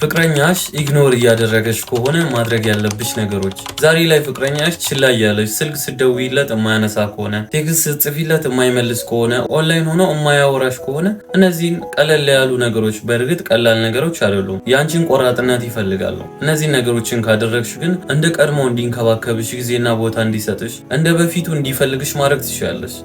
ፍቅረኛሽ ኢግኖር እያደረገሽ ከሆነ ማድረግ ያለብሽ ነገሮች። ዛሬ ላይ ፍቅረኛሽ ችላ እያለሽ ስልክ ስትደውይለት የማያነሳ ከሆነ፣ ቴክስት ስትጽፊለት የማይመልስ ከሆነ፣ ኦንላይን ሆኖ የማያወራሽ ከሆነ እነዚህን ቀለል ያሉ ነገሮች፣ በእርግጥ ቀላል ነገሮች አይደሉም፣ ያንቺን ቆራጥነት ይፈልጋሉ። እነዚህን ነገሮችን ካደረግሽ ግን እንደ ቀድሞ እንዲንከባከብሽ፣ ጊዜና ቦታ እንዲሰጥሽ፣ እንደ በፊቱ እንዲፈልግሽ ማድረግ ትችላለሽ።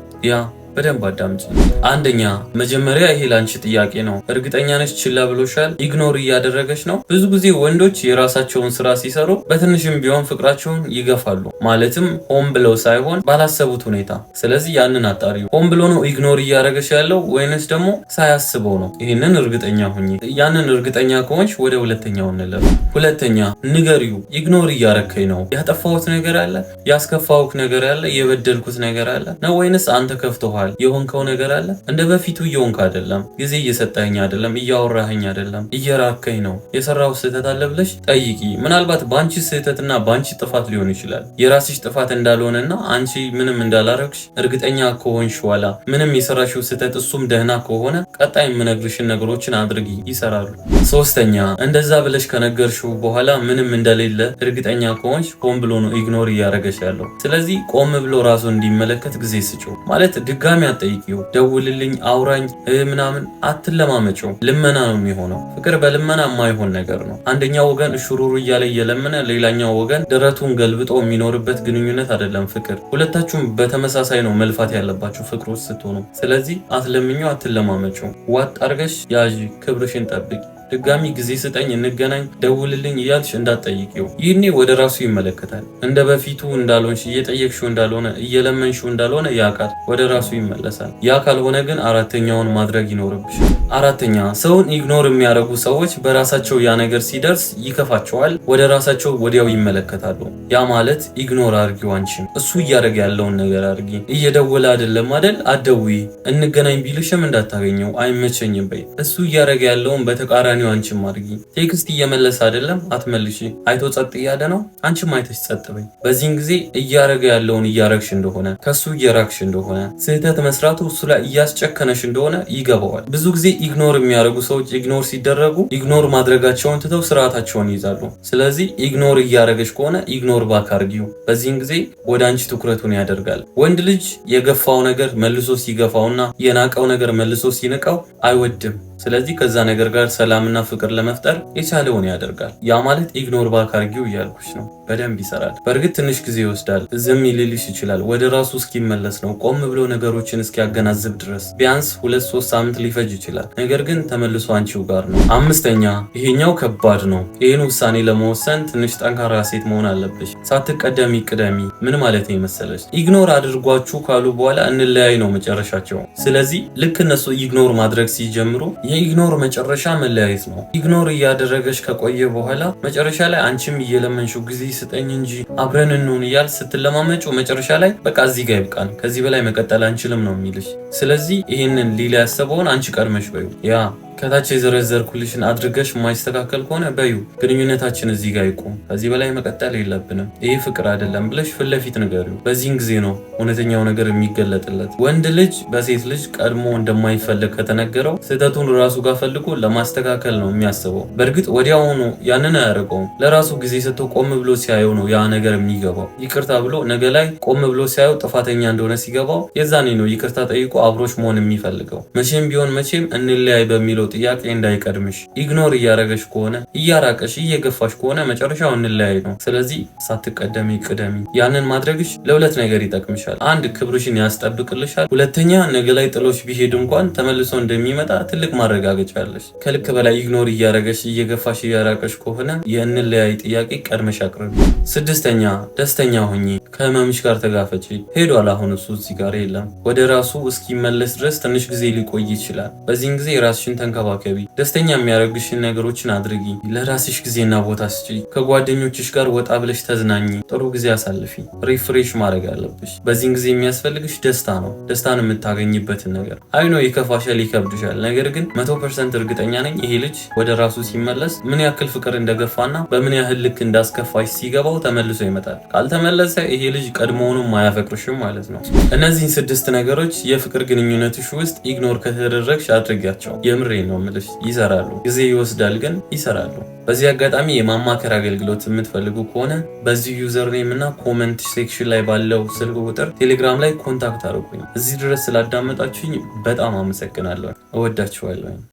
በደንብ አዳምጪ። አንደኛ፣ መጀመሪያ ይሄ ላንቺ ጥያቄ ነው። እርግጠኛ ነሽ ችላ ብሎሻል? ኢግኖር እያደረገሽ ነው? ብዙ ጊዜ ወንዶች የራሳቸውን ስራ ሲሰሩ በትንሽም ቢሆን ፍቅራቸውን ይገፋሉ። ማለትም ሆን ብለው ሳይሆን ባላሰቡት ሁኔታ። ስለዚህ ያንን አጣሪው። ሆን ብሎ ነው ኢግኖር እያደረገሽ ያለው ወይንስ ደግሞ ሳያስበው ነው? ይህንን እርግጠኛ ሁኚ። ያንን እርግጠኛ ከሆንሽ ወደ ሁለተኛው እንለፍ። ሁለተኛ፣ ንገሪው። ኢግኖር እያረከኝ ነው። ያጠፋሁት ነገር አለ? ያስከፋሁት ነገር አለ? የበደልኩት ነገር አለ ነው ወይንስ አንተ ከፍቶሃል? የሆንከው ነገር አለ? እንደ በፊቱ እየሆንክ አይደለም። ጊዜ እየሰጠኸኝ አይደለም። እያወራኸኝ አይደለም። እየራከኝ ነው። የሰራው ስህተት አለ ብለሽ ጠይቂ። ምናልባት ባንቺ ስህተትና ባንቺ ጥፋት ሊሆን ይችላል። የራስሽ ጥፋት እንዳልሆነና አንቺ ምንም እንዳላረግሽ እርግጠኛ ከሆንሽ ኋላ ምንም የሰራሽው ስህተት እሱም ደህና ከሆነ ቀጣይ የምነግርሽን ነገሮችን አድርጊ፣ ይሰራሉ። ሶስተኛ፣ እንደዛ ብለሽ ከነገርሽው በኋላ ምንም እንደሌለ እርግጠኛ ከሆንሽ ሆን ብሎ ነው ኢግኖር እያደረገሽ ያለው። ስለዚህ ቆም ብሎ ራሱ እንዲመለከት ጊዜ ስጪው። ማለት ድጋሚ አትጠይቂው። ደውልልኝ፣ አውራኝ ምናምን አትለማመጪው። ልመና ነው የሚሆነው። ፍቅር በልመና የማይሆን ነገር ነው። አንደኛው ወገን እሽሩሩ እያለ እየለመነ ሌላኛው ወገን ደረቱን ገልብጦ የሚኖርበት ግንኙነት አይደለም ፍቅር። ሁለታችሁም በተመሳሳይ ነው መልፋት ያለባችሁ ፍቅር ውስጥ ስትሆኑ። ስለዚህ አትለምኚው፣ አትለማመጪው። ዋጥ አርገሽ ያዢ፣ ክብርሽን ጠብቂ። ድጋሚ ጊዜ ስጠኝ፣ እንገናኝ፣ ደውልልኝ እያልሽ እንዳትጠይቂው። ይህኔ ወደ ራሱ ይመለከታል። እንደ በፊቱ እንዳልሆንሽ፣ እየጠየቅሽው እንዳልሆነ፣ እየለመንሽው እንዳልሆነ ያውቃል። ወደ ራሱ ይመለሳል። ያ ካልሆነ ግን አራተኛውን ማድረግ ይኖርብሻል። አራተኛ፣ ሰውን ኢግኖር የሚያደርጉ ሰዎች በራሳቸው ያ ነገር ሲደርስ ይከፋቸዋል። ወደ ራሳቸው ወዲያው ይመለከታሉ። ያ ማለት ኢግኖር አድርጊው። አንቺም እሱ እያደረገ ያለውን ነገር አድርጊ። እየደወለ አይደለም አይደል? አትደውይ። እንገናኝ ቢልሽም እንዳታገኘው፣ አይመቸኝም በይ። እሱ እያደረገ ያለውን በተቃራኒ አንቺም አድርጊ። ቴክስት እየመለሰ አይደለም? አትመልሺ። አይቶ ጸጥ እያለ ነው? አንቺም አይተሽ ጸጥ በይ። በዚህን ጊዜ እያደረገ ያለውን እያረግሽ እንደሆነ፣ ከሱ እየራክሽ እንደሆነ፣ ስህተት መስራቱ እሱ ላይ እያስጨከነሽ እንደሆነ ይገባዋል። ብዙ ጊዜ ኢግኖር የሚያደርጉ ሰዎች ኢግኖር ሲደረጉ ኢግኖር ማድረጋቸውን ትተው ስርዓታቸውን ይይዛሉ። ስለዚህ ኢግኖር እያደረገሽ ከሆነ ኢግኖር ባክ አድርጊው። በዚህን ጊዜ ወደ አንቺ ትኩረቱን ያደርጋል። ወንድ ልጅ የገፋው ነገር መልሶ ሲገፋውና የናቀው ነገር መልሶ ሲንቀው አይወድም። ስለዚህ ከዛ ነገር ጋር ሰላምና ፍቅር ለመፍጠር የቻለውን ያደርጋል። ያ ማለት ኢግኖር ባክ አድርጊው እያልኩሽ ነው። በደንብ ይሰራል። በእርግጥ ትንሽ ጊዜ ይወስዳል። ዝም ይልልሽ ይችላል። ወደ ራሱ እስኪመለስ ነው። ቆም ብሎ ነገሮችን እስኪያገናዝብ ድረስ ቢያንስ 2-3 ሳምንት ሊፈጅ ይችላል። ነገር ግን ተመልሶ አንቺው ጋር ነው። አምስተኛ፣ ይሄኛው ከባድ ነው። ይህን ውሳኔ ለመወሰን ትንሽ ጠንካራ ሴት መሆን አለብሽ። ሳትቀደሚ ቅደሚ። ምን ማለት ነው መሰለሽ? ኢግኖር አድርጓችሁ ካሉ በኋላ እንለያይ ነው መጨረሻቸው። ስለዚህ ልክ እነሱ ኢግኖር ማድረግ ሲጀምሩ የኢግኖር መጨረሻ መለያየት ነው። ኢግኖር እያደረገሽ ከቆየ በኋላ መጨረሻ ላይ አንቺም እየለመንሽው ጊዜ ስጠኝ እንጂ አብረን እንሁን እያል ስትለማመጩ መጨረሻ ላይ በቃ እዚህ ጋር ይብቃን፣ ከዚህ በላይ መቀጠል አንችልም ነው የሚልሽ። ስለዚህ ይህንን ሊላ ያሰበውን አንቺ ቀድመሽ በዩ። ያ ከታች የዘረዘርኩልሽን አድርገሽ የማይስተካከል ከሆነ በዩ ግንኙነታችን እዚህ ጋር ይቁም፣ ከዚህ በላይ መቀጠል የለብንም፣ ይሄ ፍቅር አይደለም ብለሽ ፊት ለፊት ንገሪው። በዚህን ጊዜ ነው እውነተኛው ነገር የሚገለጥለት። ወንድ ልጅ በሴት ልጅ ቀድሞ እንደማይፈልግ ከተነገረው ስህተቱን ራሱ ጋር ፈልጎ ለማስተካከል ነው የሚያስበው። በእርግጥ ወዲያውኑ ያንን አያደርገውም። ለራሱ ጊዜ ሰጥቶ ቆም ብሎ ሲያየው ነው ያ ነገር የሚገባው። ይቅርታ ብሎ ነገ ላይ ቆም ብሎ ሲያየው ጥፋተኛ እንደሆነ ሲገባው የዛኔ ነው ይቅርታ ጠይቆ አብሮች መሆን የሚፈልገው። መቼም ቢሆን መቼም እንለያይ በሚለው ጥያቄ እንዳይቀድምሽ። ኢግኖር እያረገሽ ከሆነ እያራቀሽ እየገፋሽ ከሆነ መጨረሻው እንለያይ ነው። ስለዚህ ሳትቀደሚ ቅደሚ። ያንን ማድረግሽ ለሁለት ነገር ይጠቅምሻል። አንድ፣ ክብርሽን ያስጠብቅልሻል። ሁለተኛ፣ ነገ ላይ ጥሎሽ ቢሄድ እንኳን ተመልሶ እንደሚመጣ ትልቅ ማረጋገጫ አለሽ። ከልክ በላይ ኢግኖር እያረገሽ እየገፋሽ እያራቀሽ ከሆነ የእንለያይ ጥያቄ ቀድመሽ አቅርቢ። ስድስተኛ፣ ደስተኛ ሁኚ። ከህመምሽ ጋር ተጋፈጪ። ሄዷል። አሁን እሱ እዚህ ጋር የለም። ወደ ራሱ እስኪመለስ ድረስ ትንሽ ጊዜ ሊቆይ ይችላል። በዚህን ጊዜ ራስሽን ተንከባከቢ። ደስተኛ የሚያደርግሽን ነገሮችን አድርጊ። ለራስሽ ጊዜና ቦታ ስጪ። ከጓደኞችሽ ጋር ወጣ ብለሽ ተዝናኚ። ጥሩ ጊዜ አሳልፊ። ሪፍሬሽ ማድረግ አለብሽ። በዚህን ጊዜ የሚያስፈልግሽ ደስታ ነው። ደስታን የምታገኝበትን ነገር አይኖ ይከፋሻል፣ ይከብድሻል። ነገር ግን 100% እርግጠኛ ነኝ ይሄ ልጅ ወደ ራሱ ሲመለስ ምን ያክል ፍቅር እንደገፋና በምን ያህል ልክ እንዳስከፋሽ ሲገባው ተመልሶ ይመጣል። ካልተመለሰ ይሄ ልጅ ቀድሞውንም አያፈቅርሽም ማለት ነው። እነዚህን 6 ነገሮች የፍቅር ግንኙነትሽ ውስጥ ኢግኖር ከተደረግሽ አድርጊያቸው። የምሬ ነው የምልሽ ይሰራሉ። ጊዜ ይወስዳል ግን ይሰራሉ። በዚህ አጋጣሚ የማማከር አገልግሎት የምትፈልጉ ከሆነ በዚህ ዩዘር ኔም እና ኮመንት ሴክሽን ላይ ባለው ስልክ ቁጥር ቴሌግራም ላይ ኮንታክት አድርጉኝ። እዚህ ድረስ ስላዳመጣችሁኝ በጣም አመሰግናለሁ። እወዳችኋለሁ።